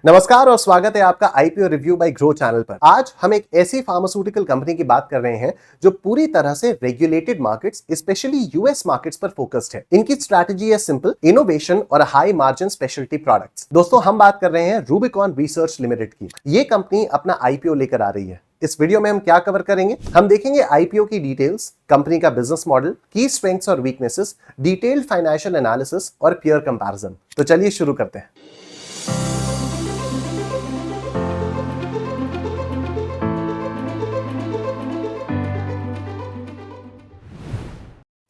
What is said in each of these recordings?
नमस्कार और स्वागत है आपका IPO review by Groww channel पर। आज हम एक ऐसी फार्मास्यूटिकल कंपनी की बात कर रहे हैं जो पूरी तरह से regulated markets, specially US markets पर फोकस्ड है। इनकी स्ट्रैटेजी है सिंपल, इनोवेशन और हाई मार्जिन स्पेशलिटी प्रोडक्ट्स। दोस्तों, हम बात कर रहे हैं रूबिकॉन रिसर्च लिमिटेड की। ये कंपनी अपना आईपीओ लेकर आ रही है। इस वीडियो में हम क्या कवर करेंगे? हम देखेंगे आईपीओ की डिटेल्स, कंपनी का बिजनेस मॉडल, की स्ट्रेंथ्स और वीकनेसेस, डिटेल्ड फाइनेंशियल एनालिसिस और पीयर कंपैरिजन। तो चलिए शुरू करते हैं।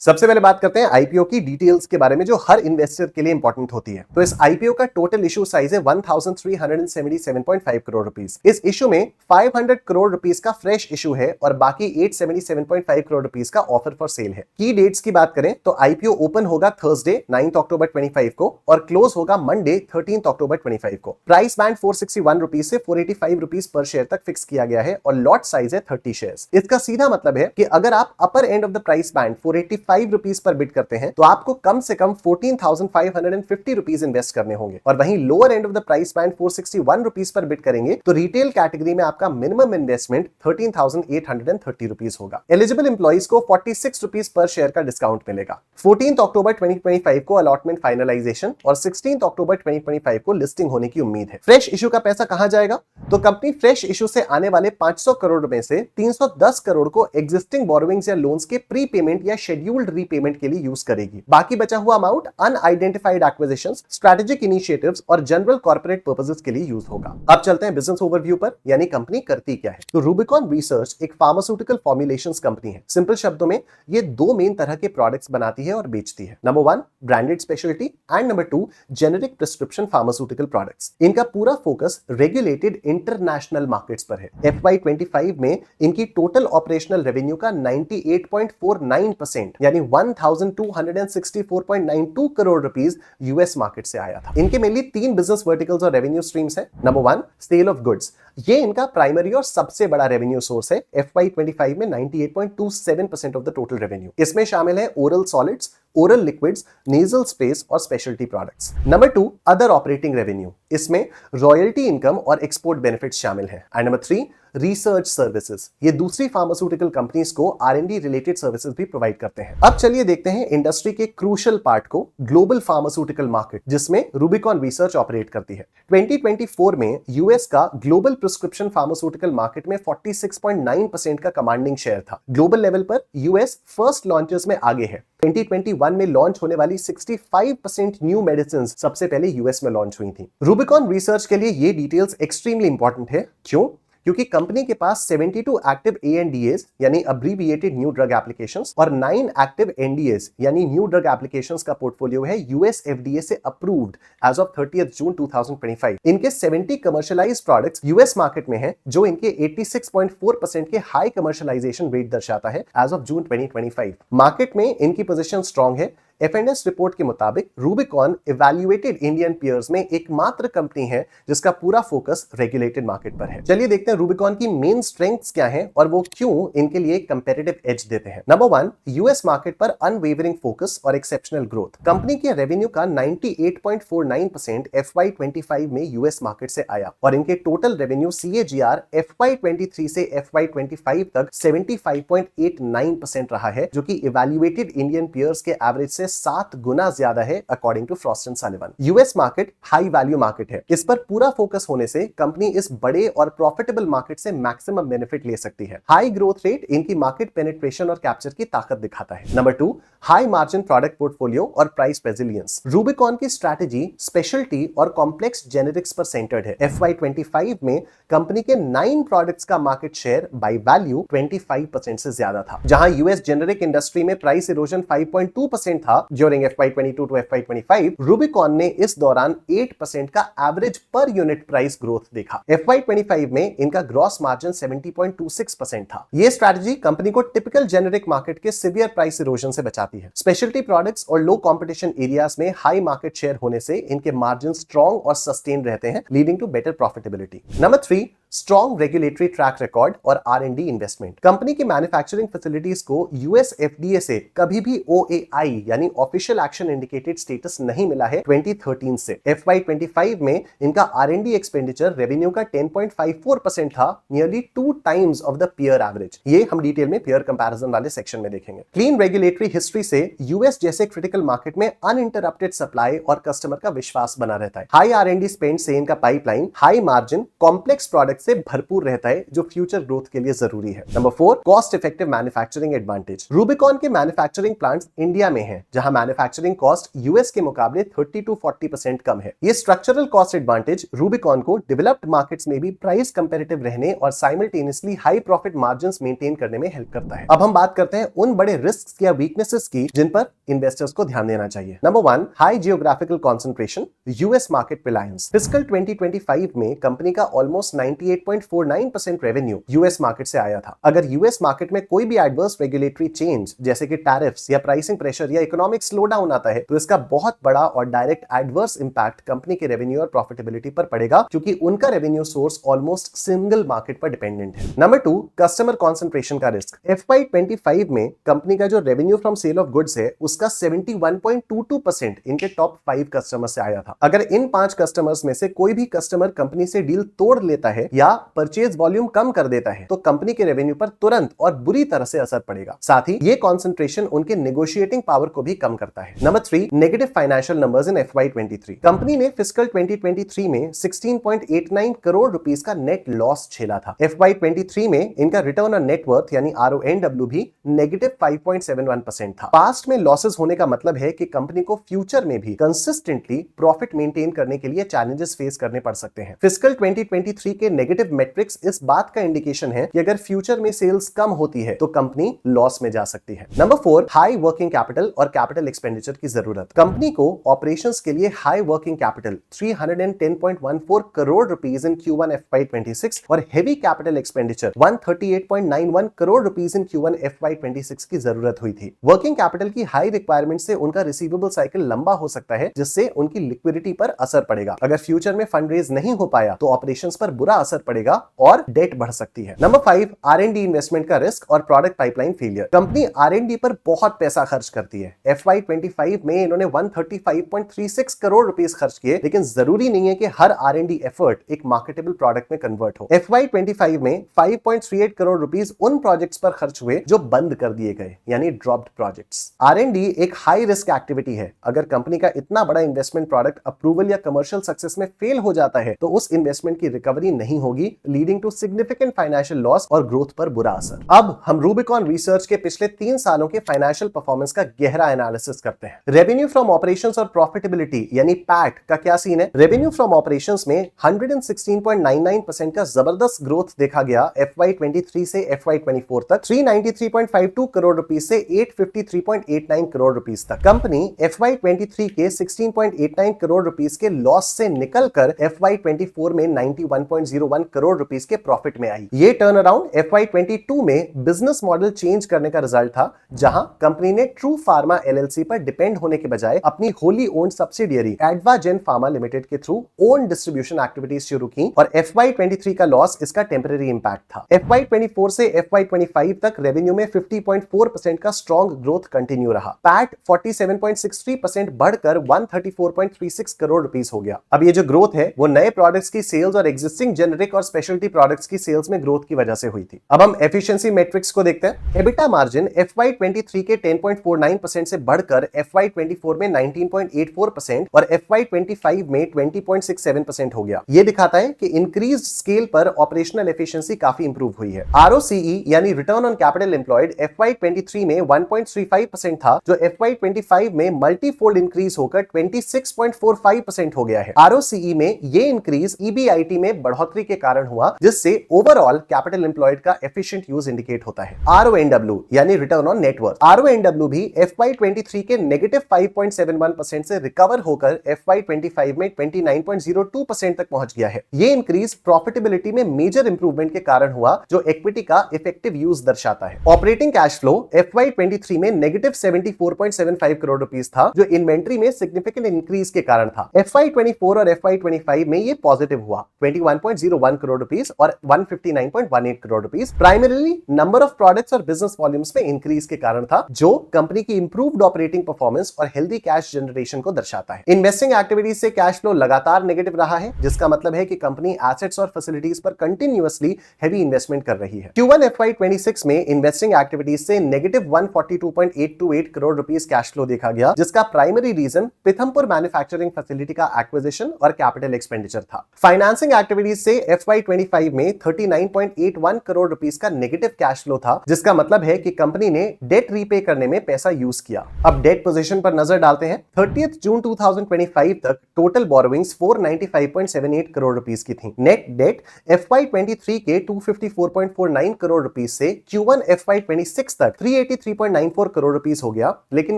सबसे पहले बात करते हैं आईपीओ की डिटेल्स के बारे में, जो हर इन्वेस्टर के लिए इंपॉर्टेंट होती है। तो इस आईपीओ का टोटल इशू साइज है 1377.5 करोड़ रुपीस। इस इशू में 500 करोड़ रुपीस का फ्रेश इशू है और बाकी 877.5 करोड़ रुपीस का ऑफर फॉर सेल है। की डेट्स की बात करें तो आईपीओ ओपन होगा थर्सडे 9 अक्टूबर 25 को और क्लोज होगा मंडे 13 अक्टूबर 25 को। प्राइस बैंड 461 रुपीस से 485 रुपीस पर शेयर तक फिक्स किया गया है और लॉट साइज है 30 शेयर्स। इसका सीधा मतलब है कि अगर आप upper end of the price band 485 rupees पर बिड करते हैं तो आपको कम से कम 14,550 रुपीस इन्वेस्ट करने होंगे, और वहीं lower and of the price band 461 rupees पर बिड करेंगे तो रिटेल कैटेगरी में आपका मिनिमम इन्वेस्टमेंट 13,830 रुपीस होगा। एलिजिबल एम्प्लॉइज को 46 रुपीस पर शेयर का डिस्काउंट मिलेगा। 14 अक्टूबर 2025 को अलॉटमेंट फाइनलाइजेशन और 16 अक्टूबर 2025 को लिस्टिंग होने की उम्मीद है। फ्रेश इशू का पैसा कहां जाएगा? तो कंपनी फ्रेश इशू से आने वाले 500 करोड़ में से 310 करोड़ को एग्जिस्टिंग बोरोविंग्स या लोन्स के प्री पेमेंट या शेड्यूल्ड रीपेमेंट के लिए यूज करेगी। बाकी बचा हुआ amount unidentified acquisitions, strategic initiatives और जनरल कॉर्पोरेट पर्पसेस के लिए यूज होगा। अब चलते हैं बिजनेस ओवरव्यू पर, यानी कंपनी करती क्या है। तो रूबिकॉन रिसर्च एक फार्मास्यूटिकल फॉर्मुलेशंस कंपनी है। सिंपल शब्दों में ये दो मेन तरह के प्रोडक्ट्स बनाती है और बेचती है। Number 1 branded speciality and number 2 generic prescription pharmaceutical products. इनका पूरा फोकस रेगुलेटेड इंटरनेशनल मार्केट्स पर है। FY25 में इनकी टोटल ऑपरेशनल रेवेन्यू का 98.49% यानी 1264.92 करोड़ रुपीस यूएस मार्केट से आया था। इनके मेनली 3 बिजनेस वर्टिकल्स और रेवेन्यू स्ट्रीम्स हैं। नंबर 1 सेल ऑफ गुड्स, ये इनका प्राइमरी और सबसे बड़ा रेवेन्यू सोर्स है। FY25 में 98.27% ऑफ द टोटल रेवेन्यू। इसमें शामिल है oral solids, oral liquids, nasal sprays और speciality products. Number 2 other operating revenue, इसमें रॉयल्टी इनकम और एक्सपोर्ट बेनिफिट्स शामिल हैं। एंड नंबर 3 रिसर्च सर्विसेज, ये दूसरी फार्मास्यूटिकल कंपनीज को R&D रिलेटेड सर्विसेज भी प्रोवाइड करते हैं। अब चलिए देखते हैं इंडस्ट्री के क्रूशियल पार्ट को, ग्लोबल फार्मास्यूटिकल मार्केट, जिसमें रूबिकॉन रिसर्च ऑपरेट करती है। 2024 में यूएस का ग्लोबल प्रिस्क्रिप्शन फार्मास्यूटिकल मार्केट में 46.9% का कमांडिंग शेयर था। ग्लोबल लेवल पर यूएस फर्स्ट लॉन्चर्स में आगे है। 2021 में लॉन्च होने वाली 65% न्यू मेडिसिन सबसे पहले यूएस में लॉन्च हुई थी। रूबिकॉन रिसर्च के लिए ये डिटेल्स एक्सट्रीमली इंपॉर्टेंट है। क्यों? क्योंकि कंपनी के पास 72 एक्टिव ANDAs यानी अब्रीविएटेड न्यू ड्रग एप्लीकेशंस और 9 एक्टिव NDAs यानी न्यू ड्रग एप्लीकेशंस का पोर्टफोलियो है यूएस FDA से अप्रूव्ड एज ऑफ 30 जून 2025। इनके 70 कमर्शियलाइज्ड प्रोडक्ट्स यूएस मार्केट में हैं, जो इनके 86.4% के हाई कमर्शियलाइजेशन रेट दर्शाता है एज ऑफ जून 2025। मार्केट में इनकी पोजीशन स्ट्रांग है। FNS रिपोर्ट के मुताबिक रूबिकॉन इवैल्यूएटेड इंडियन पीयर्स में एकमात्र कंपनी है जिसका पूरा फोकस रेगुलेटेड मार्केट पर है। चलिए देखते हैं रूबिकॉन की मेन स्ट्रेंथ्स क्या हैं और वो क्यों इनके लिए कंपेटिटिव एज देते हैं। नंबर 1 यूएस मार्केट पर अनवेवरिंग फोकस और एक्सेप्शनल ग्रोथ। कंपनी के रेवेन्यू का 98.49% FY25 में यूएस मार्केट से आया और इनके टोटल रेवेन्यू CAGR FY23 से FY25 तक 75.89% रहा है, जो कि इवैल्यूएटेड इंडियन पीयर्स के एवरेज से 7 गुना ज्यादा है according to Frost and Sullivan. US market high value market है। इस पर पूरा फोकस होने से कंपनी इस बड़े और प्रॉफिटेबल मार्केट से मैक्सिमम बेनिफिट ले सकती है। हाई ग्रोथ रेट इनकी मार्केट पेनिट्रेशन और कैप्चर की ताकत दिखाता है। Number 2 high margin product portfolio और प्राइस रेजिलियंस। रूबिकॉन की स्ट्रैटेजी स्पेशलिटी और कॉम्प्लेक्स जेनेरिक्स पर सेंटर्ड है। FY25 में कंपनी के 9 प्रोडक्ट्स का मार्केट शेयर बाय वैल्यू 25% से ज्यादा था। जहां यूएस जेनेरिक इंडस्ट्री में प्राइस इरोजन 5.2% था during FY22 to FY25, Rubicon ने इस दौरान 8% का average per unit price growth देखा। FY25 में इनका ग्रॉस मार्जिन 70.26% था। यह स्ट्रैटेजी कंपनी को टिपिकल जेनेरिक मार्केट के सीवियर प्राइस इरोजन से बचाती है। स्पेशलिटी प्रोडक्ट्स और लो कंपटीशन एरियाज में हाई मार्केट शेयर होने से इनके मार्जिन स्ट्रॉन्ग और सस्टेन रहते हैं, leading to better profitability. Number 3 strong regulatory track record और R&D इन्वेस्टमेंट। कंपनी की मैन्युफैक्चरिंग फैसिलिटीज को US FDA से कभी भी OAI यानी ऑफिशियल एक्शन इंडिकेटेड स्टेटस नहीं मिला है 2013 से। FY25 में इनका R&D एक्सपेंडिचर रेवेन्यू का 10.54% था, nearly 2 times of the peer average. ये हम डिटेल में पीयर कंपैरिजन वाले सेक्शन में देखेंगे। क्लीन रेगुलेटरी हिस्ट्री से US जैसे क्रिटिकल मार्केट में अनइंटरप्टेड सप्लाई और कस्टमर का विश्वास बना रहता है। हाई R&D स्पेंड से इनका pipeline high margin complex product से भरपूर रहता है, जो फ्यूचर ग्रोथ के लिए जरूरी है। Number 4, cost effective manufacturing advantage. Rubicon के मैन्युफैक्चरिंग प्लांट्स इंडिया में हैं, जहां मैन्युफैक्चरिंग कॉस्ट US के मुकाबले 30 to 40% कम है। ये स्ट्रक्चरल कॉस्ट एडवांटेज रूबिकॉन को डेवलप्ड मार्केट्स में भी प्राइस कंपैरेटिव रहने और simultaneously high profit margins maintain करने में हेल्प करता है। अब हम बात करते हैं उन बड़े रिस्क या वीकनेसेस की जिन पर इन्वेस्टर्स को ध्यान देना चाहिए। Number 1, high geographical concentration, US market Reliance. Fiscal 2025 में कंपनी का ऑलमोस्ट 98.49% रेवेन्यू US मार्केट से आया था। अगर US मार्केट में कोई भी एडवर्स रेगुलेटरी चेंज जैसे कि टैरिफ्स या प्राइसिंग प्रेशर या इकोनॉमिक स्लोडाउन आता है, तो इसका बहुत बड़ा और डायरेक्ट एडवर्स इंपैक्ट कंपनी के रेवेन्यू और प्रॉफिटेबिलिटी पर पड़ेगा, क्योंकि उनका revenue source almost single market पर डिपेंडेंट है। नंबर 2, कस्टमर कॉन्सेंट्रेशन का रिस्क। FY25 में कंपनी का जो revenue from sale of goods है, उसका 71.22% इनके टॉप 5 कस्टमर से आया था। अगर इन 5 कस्टमर्स में से कोई भी कस्टमर कंपनी से डील तोड़ लेता है या परचेज वॉल्यूम कम कर देता है, तो कंपनी के रेवेन्यू पर तुरंत और बुरी तरह से असर पड़ेगा। साथ ही ये कॉन्सेंट्रेशन उनके नेगोशिएटिंग पावर को भी कम करता है। Number 3, negative financial numbers in FY23। Company ने फिस्कल 2023 में 16.89 करोड़ रुपीस का नेट लॉस झेला था। FY23 में इनका रिटर्न ऑन नेटवर्थ यानी RONW भी नेगेटिव 5.71% था। पास्ट में लॉसेस होने का मतलब है कि कंपनी को फ्यूचर में भी कंसिस्टेंटली प्रॉफिट मेंटेन करने के लिए चैलेंजेस फेस करने पड़ सकते हैं। फिस्कल 2023 के नेगेटिव मैट्रिक्स इस बात का इंडिकेशन है कि अगर फ्यूचर में सेल्स कम होती है तो कंपनी लॉस में जा सकती है। नंबर 4, हाई वर्किंग कैपिटल और कैपिटल एक्सपेंडिचर की जरूरत। कंपनी को ऑपरेशंस के लिए high working capital 310.14 crore rupees in Q1 FY26 और heavy capital expenditure 138.91 crore rupees in Q1 FY26 की जरूरत हुई थी। वर्किंग कैपिटल की हाई रिक्वायरमेंट से उनका रिसीवेबल साइकिल लंबा हो सकता है, जिससे उनकी लिक्विडिटी पर असर पड़ेगा। अगर फ्यूचर में फंड रेज नहीं हो पाया तो ऑपरेशंस पर बुरा असर पड़ेगा और डेट बढ़ सकती है। नंबर 5, R&D इन्वेस्टमेंट का रिस्क और product pipeline failure. Company R&D पर बहुत पैसा खर्च करती है। FY25 में इन्होंने 135.36 करोड़ रुपीस खर्च किए, लेकिन जरूरी नहीं है कि हर R&D एफर्ट एक मार्केटेबल प्रोडक्ट में कन्वर्ट हो। FY25 में 5.38 करोड़ रुपीस उन प्रोजेक्ट्स पर खर्च हुए जो बंद कर दिए गए, यानी ड्रॉप्ड प्रोजेक्ट्स। R&D एक हाई रिस्क एक्टिविटी है। अगर कंपनी का इतना बड़ा इन्वेस्टमेंट प्रोडक्ट अप्रूवल या कमर्शियल सक्सेस में फेल हो जाता है, तो उस इन्वेस्टमेंट की रिकवरी नहीं होगी, leading to significant financial loss और ग्रोथ पर बुरा असर। अब हम रूबिकॉन रिसर्च के पिछले 3 सालों के फाइनेंशियल परफॉर्मेंस का गहरा एनालिसिस करते हैं। रेवेन्यू फ्रॉम ऑपरेशंस और प्रॉफिटेबिलिटी यानी पैट का क्या सीन है? रेवेन्यू फ्रॉम ऑपरेशंस में 116.99% का जबरदस्त ग्रोथ देखा गया FY23 से FY24 तक, 393.52 करोड़ रुपीस से 853.89 करोड़ रुपीस तक। कंपनी FY23 के 16.89 करोड़ रुपीस के लॉस से निकलकर FY24 में 91.01 करोड़ रुपीस के प्रॉफिट में आई। ये टर्न अराउंड FY22 में बिजनेस मॉडल चेंज करने का रिजल्ट था, जहां कंपनी ने ट्रू फार्मा LLC पर डिपेंड होने के बजाय अपनी wholly owned subsidiary Advagen pharma limited के थ्रू ओन डिस्ट्रीब्यूशन एक्टिविटीज शुरू की और FY23 का लॉस इसका टेम्परेरी इंपैक्ट था। FY24 से FY25 तक रेवेन्यू में 50.4% का स्ट्रॉन्ग ग्रोथ कंटिन्यू रहा। पैट 47.63% बढ़कर 134.36 करोड़ रुपीस हो गया। अब ये जो ग्रोथ है वो नए प्रोडक्ट्स की सेल्स और एग्जिस्टिंग जेनेरिक और स्पेशलिटी प्रोडक्ट्स की सेल्स में ग्रोथ की वजह से हुई थी। अब हम एफिशिएंसी मैट्रिक्स को देखते हैं। एबिटा मार्जिन FY23 के 10.49% से बढ़कर FY24 में 19.84% और FY25 में 20.67% हो गया। ये दिखाता है कि इंक्रीज्ड स्केल पर ऑपरेशनल एफिशिएंसी काफी इंप्रूव हुई है। ROCE यानी return on capital employed FY23 में 1.35% था, जो FY25 में मल्टीफोल्ड इंक्रीज होकर 26.45% हो गया है। ROCE में ये इंक्रीज EBIT में बढ़ोतरी के कारण हुआ, जिससे ओवरऑल कैपिटल एम्प्लॉयड का एफिशिएंट यूज इंडिकेट होता है। RONW यानी रिटर्न ऑन नेटवर्थ। RONW भी FY23 के नेगेटिव 5.71% से रिकवर होकर FY25 में 29.02% तक पहुंच गया है। ये इंक्रीज प्रॉफिटेबिलिटी में मेजर इंप्रूवमेंट के कारण हुआ, जो इक्विटी का इफेक्टिव यूज दर्शाता है। ऑपरेटिंग कैश फ्लो FY23 में नेगेटिव 74.75 करोड़ रुपीस था, जो इन्वेंट्री में सिग्निफिकेंट इंक्रीज के कारण था। FY24 और FY25 में ये पॉजिटिव हुआ, 21.06 101 करोड़ रुपीस और 159.18 crore rupees primarily number of products और बिजनेस वॉल्यूम्स में इंक्रीज के कारण था, जो कंपनी की इंप्रूव्ड ऑपरेटिंग परफॉर्मेंस और हेल्दी कैश जनरेशन को दर्शाता है। इन्वेस्टिंग एक्टिविटीज से कैश फ्लो लगातार नेगेटिव रहा है, जिसका मतलब है कि कंपनी एसेट्स और फैसिलिटीज पर कंटिन्यूअसली हेवी इन्वेस्टमेंट कर रही है। Q1 FY26 में इन्वेस्टिंग एक्टिविटीज से negative 142.828 crore rupees cash flow देखा गया, जिसका primary reason Pithampur manufacturing facility का एक्विजिशन और कैपिटल एक्सपेंडिचर था। फाइनेंसिंग एक्टिविटीज से FY25 में 39.81 करोड़ रुपीस का नेगेटिव कैश फ्लो था, जिसका मतलब है कि कंपनी ने डेट रीपे करने में पैसा यूज किया। अब डेट पोजीशन पर नजर डालते हैं। 30 जून 2025 तक टोटल बोरोविंग्स 495.78 करोड़ रुपीस की थी। नेट डेट FY23 के 254.49 करोड़ रुपीस से Q1 FY26 तक 383.94 करोड़ रुपीस हो गया, लेकिन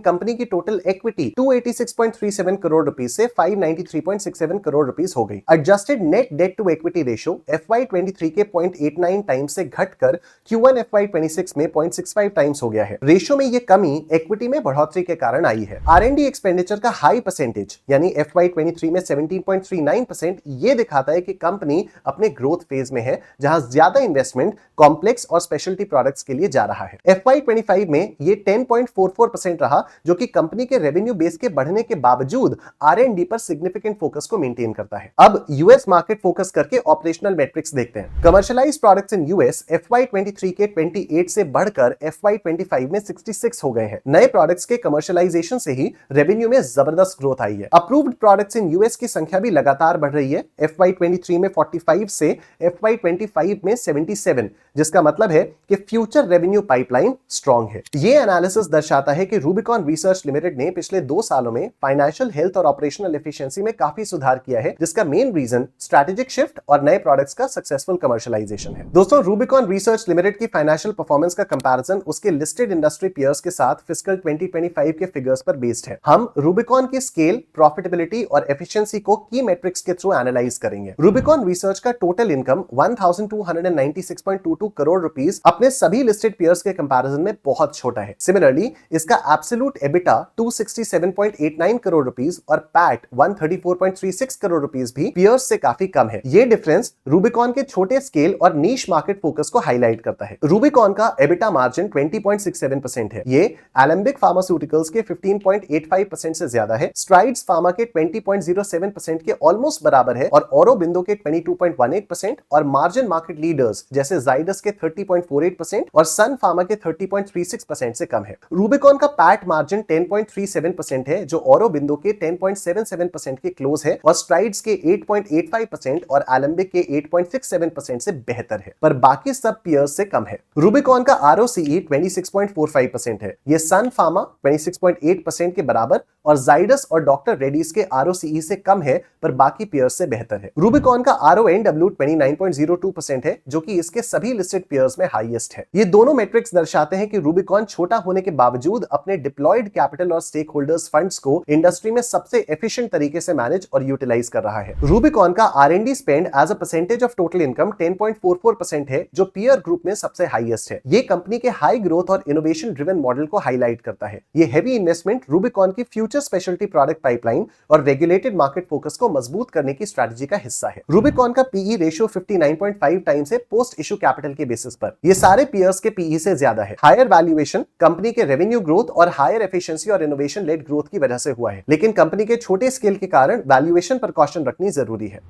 कंपनी की टोटल इक्विटी 286.37 करोड़ रुपीस से 593.67 करोड़ रुपीस हो गई। Adjusted net debt to equity ratio FY23 के 0.89 टाइम्स से घटकर Q1 FY26 में 0.65 टाइम्स हो गया है। रेशियो में यह कमी इक्विटी में बढ़ोतरी के कारण आई है। R&D एक्सपेंडिचर का हाई परसेंटेज यानी FY23 में 17.39% ये दिखाता है कि कंपनी अपने ग्रोथ फेज में है, जहां ज्यादा इन्वेस्टमेंट कॉम्प्लेक्स और स्पेशलिटी प्रोडक्ट्स के लिए जा रहा है। FY25 में ये 10.44% रहा, जो कि कंपनी के रेवेन्यू बेस के बढ़ने के बावजूद R&D पर सिग्निफिकेंट फोकस को मेंटेन करता है। अब यूएस मार्केट फोकस करके ऑपरेशनल मेट्रिक्स देखते हैं। Commercialised products in US FY23 के 28 से बढ़कर FY25 में 66 हो गए हैं। नए प्रोडक्ट्स के कमर्शियलाइजेशन से ही रेवेन्यू में जबरदस्त ग्रोथ आई है। अप्रूव्ड प्रोडक्ट्स इन यूएस की संख्या भी लगातार बढ़ रही है। FY23 में 45 से FY25 में 77, जिसका मतलब है कि फ्यूचर रेवेन्यू पाइपलाइन स्ट्रांग है। ये एनालिसिस दर्शाता है कि रूबिकॉन रिसर्च लिमिटेड ने पिछले 2 सालों में फाइनेंशियल हेल्थ और ऑपरेशनल एफिशिएंसी में काफी सुधार किया है, जिसका मेन रीजन स्ट्रेटेजिक शिफ्ट और नए प्रोडक्ट्स का सक्सेसफुल कमर्शियलाइजेशन है। दोस्तों, रूबिकॉन रिसर्च लिमिटेड की फाइनेंशियल परफॉर्मेंस का कंपैरिजन उसके लिस्टेड इंडस्ट्री पीयर्स के साथ फिस्कल 2025 के फिगर्स पर बेस्ड है। हम रूबिकॉन की स्केल, प्रॉफिटेबिलिटी और एफिशिएंसी को की मैट्रिक्स के थ्रू एनालाइज करेंगे। रूबिकॉन रिसर्च का टोटल इनकम 1296.22 करोड़ रुपीस अपने सभी लिस्टेड पीयर्स के कंपैरिजन में बहुत छोटा है। सिमिलरली, इसका एब्सोल्यूट एबिटा 267.89 करोड़ रुपीस और पैट 134.36 करोड़ रुपीस भी पीयर्स से काफी कम है। ये डिफरेंस रूबिकॉन के छोटे स्केल और नीश मार्केट फोकस को हाईलाइट करता है। रूबिकॉन का एबिटा मार्जिन 20.67% है। ये एलेंबिक फार्मास्यूटिकल्स के 15.85% से ज्यादा है, स्ट्राइड्स फार्मा के 20.07% के ऑलमोस्ट बराबर है और औरोबिंदो के 22.18% और मार्जिन मार्केट लीडर्स जैसे जाइडस के 30.48% और सन फार्मा के 30.36% से कम है। रूबिकॉन का पैट मार्जिन 10.37% है, जो औरोबिंदो के 10.77% के क्लोज है और स्ट्राइड्स के 8.85% और एलेंबिक के 8.67% से बेहतर है, पर बाकी सब पीयर्स से कम है। रूबिकॉन का ROCE 26.45% है। ये सन फार्मा 26.8% के बराबर और जाइडस और डॉक्टर रेड्डीज के ROCE से कम है, पर बाकी पीयर्स से बेहतर है। रूबिकॉन का RONW 29.02% है, जो कि इसके सभी लिस्टेड पीयर्स में हाईएस्ट है। ये दोनों मैट्रिक्स दर्शाते हैं कि रूबिकॉन छोटा होने के बावजूद अपने डिप्लॉयड कैपिटल और स्टेक होल्डर्स फंड्स को इंडस्ट्री में सबसे एफिशिएंट तरीके से मैनेज और यूटिलाइज कर रहा है। रूबिकॉन का R&D spend as a percentage of total income 10.44% है, जो पीयर ग्रुप में सबसे हाईएस्ट है। ये कंपनी के हाई ग्रोथ और इनोवेशन ड्रिवन मॉडल को हाईलाइट करता है। ये हेवी इन्वेस्टमेंट रूबिकॉन की फ्यूचर स्पेशलिटी प्रोडक्ट पाइपलाइन और रेगुलेटेड मार्केट फोकस को मजबूत करने की स्ट्रेटजी का हिस्सा है। रूबिकॉन का PE रेशियो 59.5 टाइम्स है पोस्ट इशू कैपिटल के बेसिस पर। ये सारे पीयर्स के PE से ज्यादा है। हायर वैल्यूएशन कंपनी के रेवेन्यू ग्रोथ और हायर एफिशिएंसी और इनोवेशन लेड ग्रोथ की वजह से हुआ है, लेकिन कंपनी के छोटे स्केल के कारण वैल्यूएशन पर कॉशन रखनी जरूरी है।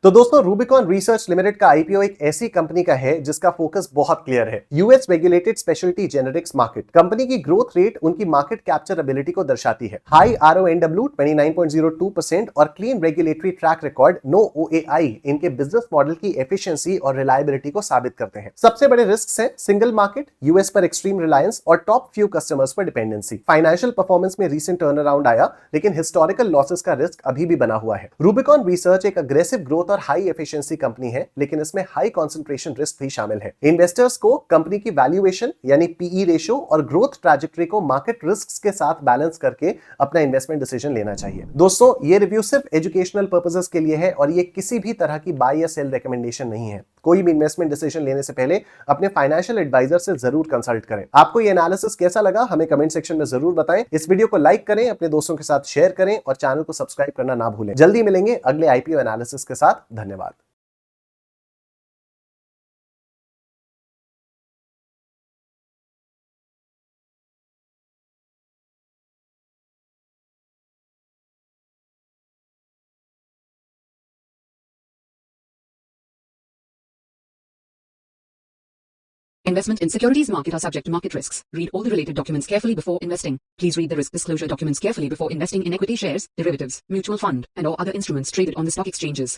तो दोस्तों, रूबिकॉन रिसर्च लिमिटेड का आईपीओ एक ऐसी कंपनी का है जिसका फोकस बहुत क्लियर है। US regulated speciality generics market. Company की ग्रोथ रेट उनकी मार्केट कैप्चर एबिलिटी को दर्शाती है। हाई RONW 29.02% और clean regulatory track record, no OAI, इनके बिजनेस मॉडल की एफिशिएंसी और रिलायबिलिटी को साबित करते हैं। सबसे बड़े रिस्क हैं सिंगल मार्केट, यूएस पर एक्सट्रीम रिलायंस और टॉप फ्यू कस्टमर्स पर डिपेंडेंसी। फाइनेंशियल परफॉर्मेंस में रीसेंट टर्न अराउंड आया, लेकिन हिस्टोरिकल लॉसेस का रिस्क अभी भी बना हुआ है। रूबिकॉन रिसर्च एक अग्रेसिव ग्रोथ और हाई एफिशिएंसी कंपनी है, लेकिन इसमें हाई कंसंट्रेशन रिस्क भी शामिल है। इन्वेस्टर्स को कंपनी की वैल्यूएशन यानी PE रेशियो और ग्रोथ ट्रैजेक्टरी को मार्केट रिस्क्स के साथ बैलेंस करके अपना इन्वेस्टमेंट डिसीजन लेना चाहिए। दोस्तों, ये रिव्यू सिर्फ एजुकेशनल पर्पसेस के लिए है और ये किसी भी तरह की बाय या सेल रिकमेंडेशन नहीं है। कोई भी इन्वेस्टमेंट डिसीजन लेने से पहले अपने फाइनेंशियल एडवाइजर से जरूर कंसल्ट करें। आपको ये एनालिसिस कैसा लगा हमें कमेंट सेक्शन में जरूर बताएं। इस वीडियो को लाइक करें, अपने दोस्तों के साथ शेयर करें और चैनल को सब्सक्राइब करना ना भूलें। जल्दी मिलेंगे अगले IPO एनालिसिस के साथ। धन्यवाद। Investment in securities market are subject to market risks. Read all the related documents carefully before investing. Please read the risk disclosure documents carefully before investing in equity shares, derivatives, mutual fund, and or other instruments traded on the stock exchanges.